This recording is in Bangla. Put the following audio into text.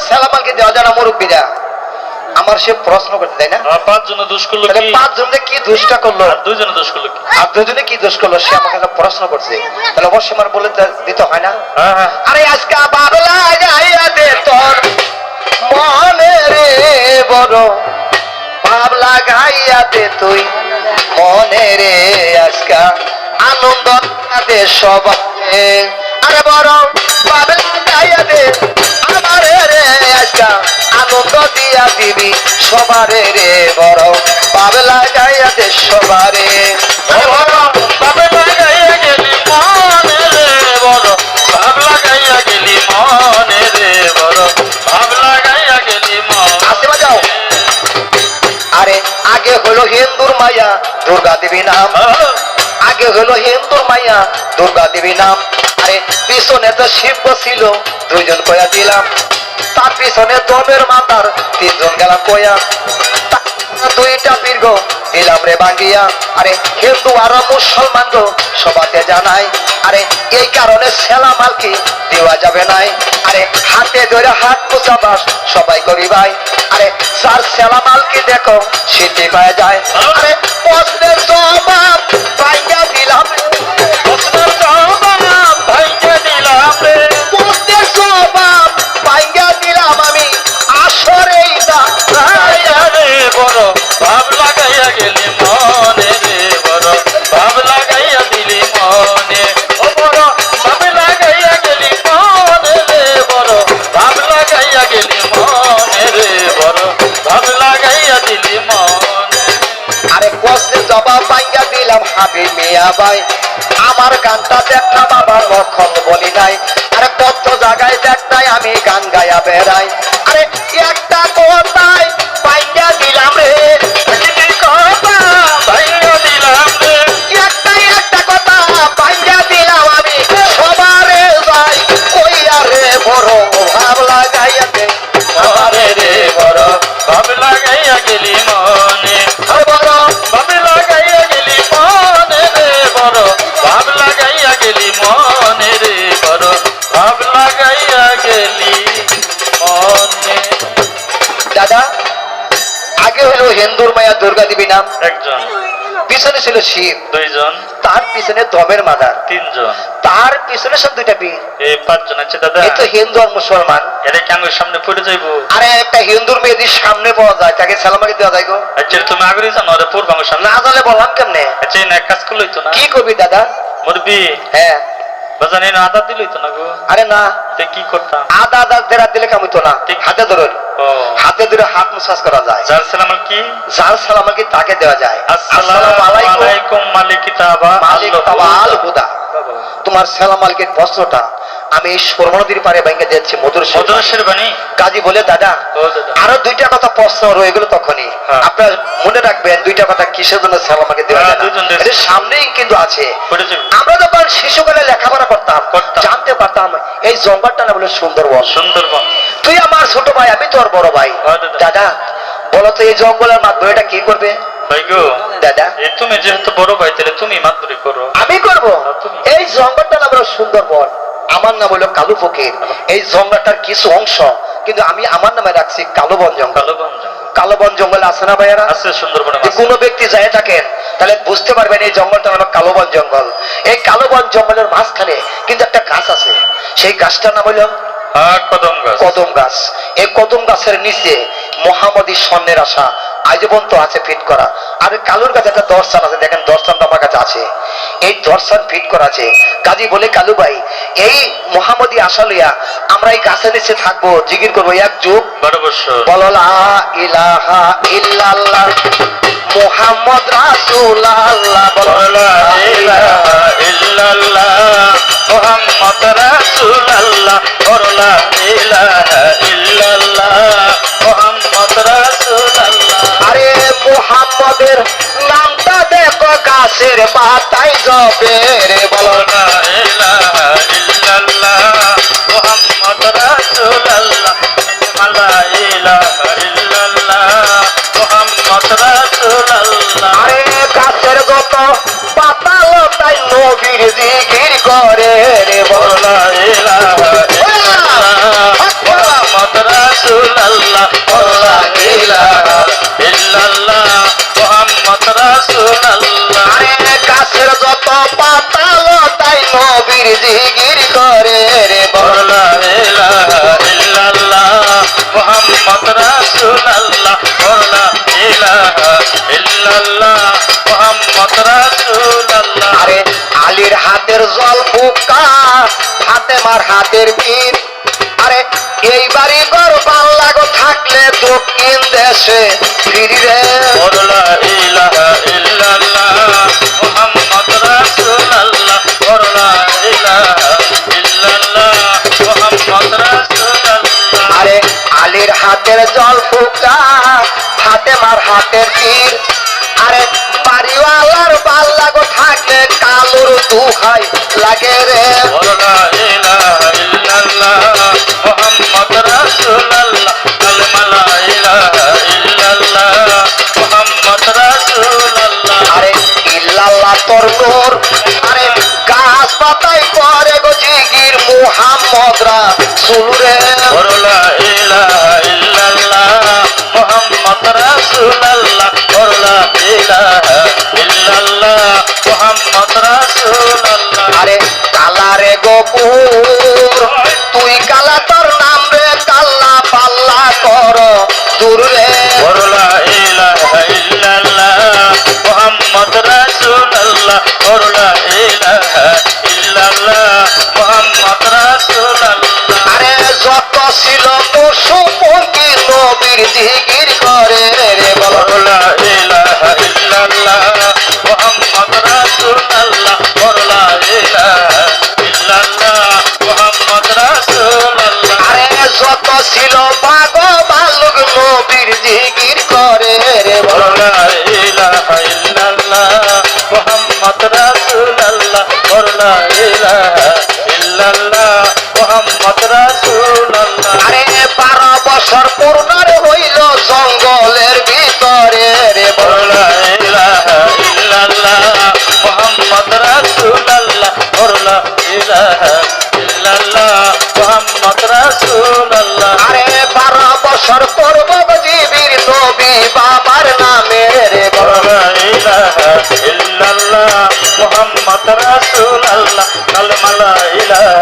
সেলামালকে দেওয়া যায় না মুরব্বীরা? আমার সে প্রশ্ন করতে তাই না? পাঁচ জন দোষ করলো কি? পাঁচ জনে কি দোষটা করলো? আর দুইজনে দোষ করলো কি? আর দুজনে কি দোষ করলো? সে আমাকে একটা প্রশ্ন করছে, তাহলে অবশ্যই আমার বলে দিতে হয় না? হ্যাঁ হ্যাঁ। আরে আজকে বাবলা গাইয়া দে তোর মনে রে বড়, বাবলা গাইয়া দে তুই মনে রে, আজকে আনন্দ দে সবাই। আরে বড় বাবলা গাইয়া দে আমারে রে, আজকে আনন্দ দিয়া দিবি সবারে রে, বড় বাবলা গাইয়া দে সবারে। বাবলা গাইয়া গেলি মনে রে বড়, বাবলা গাইয়া গেলি মনে রে বড়, বাবলা গাইয়া গেলি মনে। আসতে বাজাও। আরে আগে হলো হিন্দুর মায়া দুর্গা দেবী নাম, আগে হলো হিন্দুর মায়া দুর্গা দেবী নাম। আরে পিছনে তো শিব ছিল দুইজন কয়া দিলাম, তার পিছনে দমের মাতার তিনজন গেলাম কয়া, দুইটা দীর্ঘ দিলাম রে বাঙ্গিয়া। আরে হিন্দু আর মুসলমান গো সবাতে জানাই, আরে এই কারণে সেলামালকি দেওয়া যাবে নাই। আরে হাতে ধরে হাত পোছাবাস সবাই করি ভাই, আরে যার সেলামালকি দেখো সিদ্ধি পাওয়া যায়। আরে প্রশ্নের জবাব ভাইয়া দিলাম, প্রশ্নের জবাব ভাইকে দিলাম রে, প্রশ্নের জবাব ভাইয়া দিলাম আমি আসরেই না রে বড় বাবলা গাইয়া গেলি মনে রে বড়, বাবলা গাইয়া দিলি মনে। ও বড় বাবলা গাইয়া গেলি মনে রে বড়, বাবলা গাইয়া গেলি মনে রে বড়, বাবলা গাইয়া দিলি মনে। আরে প্রশ্নের জবাব ভাইয়া দিলাম হাবিব মিয়া ভাই, আমার গানটা দেখ না বাবার লক্ষণ বলি নাই। আরে কত জায়গায় দেখ নাই আমি গান গায়া বেড়াই, আরে একটা কথাই ভাইয়া দিলাম রে, কথা ভাইয়া দিলাম রে, একটা কথা ভাইয়া দিলাম আমি সবারে যাই কইয়া রে বড় ভাবলা গাইয়া দে মনে রে বড় বাবলা গাইয়া গেলি মনে। আরে বড় বাবলা গাইয়া গেলি মনে রে বড়, বাবলা গাইয়া গেলি মনে রে বড়, বাবলা গাইয়া গেলি মনে। দাদা আগে হলো হিন্দুর মায়া দুর্গা দেবী নাম, একজন, পিছনে ছিল শিব, দুইজন, তার পিছনে ধমের মাদার, তিনজন, তার পিছনে সব দুইটা বীর। এই পাঁচজন আছে দাদা। এই তো হিন্দু আর মুসলমান। এরা কি আঙ্গুর সামনে পড়ে যাইবো? আরে একটা হিন্দুর মেয়ে যদি সামনে পাওয়া যায় তাকে সালামাকে দেওয়া যায় গো? আচ্ছা তুমি আগে জানো ওরা পূর্ব আঙ্গুর সামনে? না জানলে বললাম কেমনে? আচ্ছা না এক কাজ করলে হইতো না? কি করবি দাদা? মুরবি হ্যাঁ বাজান এই আদা দিল হইতো না গো? আরে না, তে কি করতাম? আদা আদা দেড়া দিলে কাম হইতো না, ঠিক। হাতে ধরে ও হাতে ধরে হাত মাসাজ করা যায়, যার সালাম কি? যার সালামাকে তাকে দেওয়া যায়। আসসালামু আলাইকুম মালিক কিতাবা মালিক তাবাল হুদা। তোমার সালামালকে বস্ত্রটা আমি সর্বনদীর পারে ব্যাংকে দিচ্ছি মধুর মধুরের বাণী। কাজী বলে দাদা ও দাদা আরো দুইটা কথা প্রশ্ন রয়ে গেল তখনই, হ্যাঁ। আপনার মনে রাখবেন দুইটা কথা কিসের জন্য সালামাকে দেওয়া হ্যাঁ, যায় না। দুইজন দেখছি। এদের সামনেই কিন্তু আছে। পড়ে যাবে। আমরা যখন শিশুকালে লেখাপড়া করতাম করতাম। জানতে পারতাম এই জঙ্গলটা না বলে সুন্দরবন। সুন্দরবন। তুই আমার ছোট ভাই, আমি তোর বড় ভাই। হ্যাঁ, দাদা। দাদা বলো তো এই জঙ্গলের মাধ্যমে এটা কি করবে? ভাই গো দাদা এই তুমি যেহেতু বড় ভাই তাহলে তুমি মাতবরি করো। আমি করব। হ্যাঁ, তুমি। এই জঙ্গলটা নাম হলো সুন্দরবন, আমার নাম হলো কালু ফকির। এই জঙ্গলটার কিছু অংশ কিন্তু আমি আমার নামে রাখছি কালোবন জঙ্গল। কালো বন জঙ্গল কালোবন জঙ্গল আছে না ভাইয়ারা? আছে সুন্দরবনে যে কোনো ব্যক্তি যায় থাকেন তাহলে বুঝতে পারবেন এই জঙ্গলটা হলো কালোবন জঙ্গল। এই কালোবন জঙ্গলের মাঝখানে কিন্তু একটা গাছ আছে, সেই গাছটার নাম হলো হ্যাঁ কদম গাছ। কদম গাছ। এই কদম গাছের নিচে মহামদী স্বর্ণের আশা আজ পর্যন্ত আছে ফিট করা। আর কালুর কাছে একটা দর্শন আছে, দেখেন দর্শনটা আমার কাছে আছে, এই দর্শন ফিট করা আছে। কাজী বলে কালু ভাই এই মহামদী আশা লইয়া আমরা এই গাছের নিচে থাকবো, জিকির করবো এক যুগ 12 বছর। বলো লা ইলাহা ইল্লাল্লাহ মুহাম্মদ রাসূলুল্লাহ। বলো লা ইলাহা ইল্লাল্লাহ মুহাম্মদ রাসূলুল্লাহ। লা ইলাহা ইল্লাল্লাহ মুহাম্মদ রাসূলুল্লাহ। আরে মুহাম্মদের নামটা দেখো গাছের পাতায় জবে রে। বলো লা ইলাহা ইল্লাল্লাহ মুহাম্মদ রাসূলুল্লাহ। লা ইলাহা ইল্লাল্লাহ মুহাম্মদ রাসূলুল্লাহ। আরে গাছের গত পাতা লতায় নবীর জিকির করে রে। বলো লা ইলাহা ইল্লাল্লাহ মুহাম্মদ রাসূলুল্লাহ। জিগির করে রে বল লা ইলাহা ইল্লাল্লাহ মুহাম্মদ রাসূলুল্লাহ লা ইলাহা ইল্লাল্লাহ মুহাম্মদ রাসূলুল্লাহ আরে আলীর হাতের জল ফুকা ফাতেমার হাতের পীর আরে এই বাড়ি ঘর বাংলা গো থাকলে দক্ষিণ দেশে ফিরি রে লা ইলাহা ইল্লাল্লাহ মুহাম্মদ রাসূলুল্লাহ লা ইলাহা ইল্লাল্লাহ মুহাম্মদ রাসূলুল্লাহ আরে আলীর হাতের জল ফুকা ফাতেমার হাতের পীর আরে বাড়িওয়ালার বাল্লা গো থাকলে কালুর দুহাই লাগে রে লা ইলাহা ইল্লাল্লাহ মুহাম্মদ রাসূলুল্লাহ কালেমা লা ইলাহা ইল্লাল্লাহ মুহাম্মদ রাসূলুল্লাহ আরে ইল্লাল্লাহ তোর নূর আরে গাছ পাতায় করে গো জিগির মুহাম্মদ রাসূল রে লা ইলাহা ইল্লাল্লাহ মুহাম্মদ রাসূলুল্লাহ লা ইলাহা ইল্লাল্লাহ মুহাম্মদ রাসূলুল্লাহ আরে কালা রে গোপুর তুই কালা তোর নাম রে কাল্লা পাল্লা কর দূর রে লা ইলাহা ইল্লাল্লাহ মুহাম্মদ রাসূলুল্লাহ লা ইলাহা ইল্লাল্লাহ মুহাম্মদ রাসূলুল্লাহ আরে যত ছিল পশুপঙ্খী নবীর জিগির করে রে বল লা ইলাহা ইল্লাল্লাহ মুহাম্মদ রাসূলুল্লাহ লা ইলাহা ইল্লাল্লাহ মুহাম্মদ রাসূলুল্লাহ আরে যত ছিল বাঘ বালুক নবীর জিগির করে রে বল লা ইলাহা ইল্লাল্লাহ মুহাম্মদ রাসূলুল্লাহ লা ইলাহা ইল্লাল্লাহ মুহাম্মদ রাসূলুল্লাহ আরে 12 বছর পূর্ণর হইল জঙ্গলের ভিতরে রে বল লা ইলাহা ইল্লাল্লাহ মুহাম্মদ রাসূলুল্লাহ লা ইলাহা ইল্লাল্লাহ মুহাম্মদ রাসূলুল্লাহ আরে 12 বছর পূর্ব জীবীর নবী বাবার নামে রে বল লা ইলাহা ইল্লাল্লাহ মুহাম্মদ রাসূলুল্লাহ কালেমা লা ইলাহা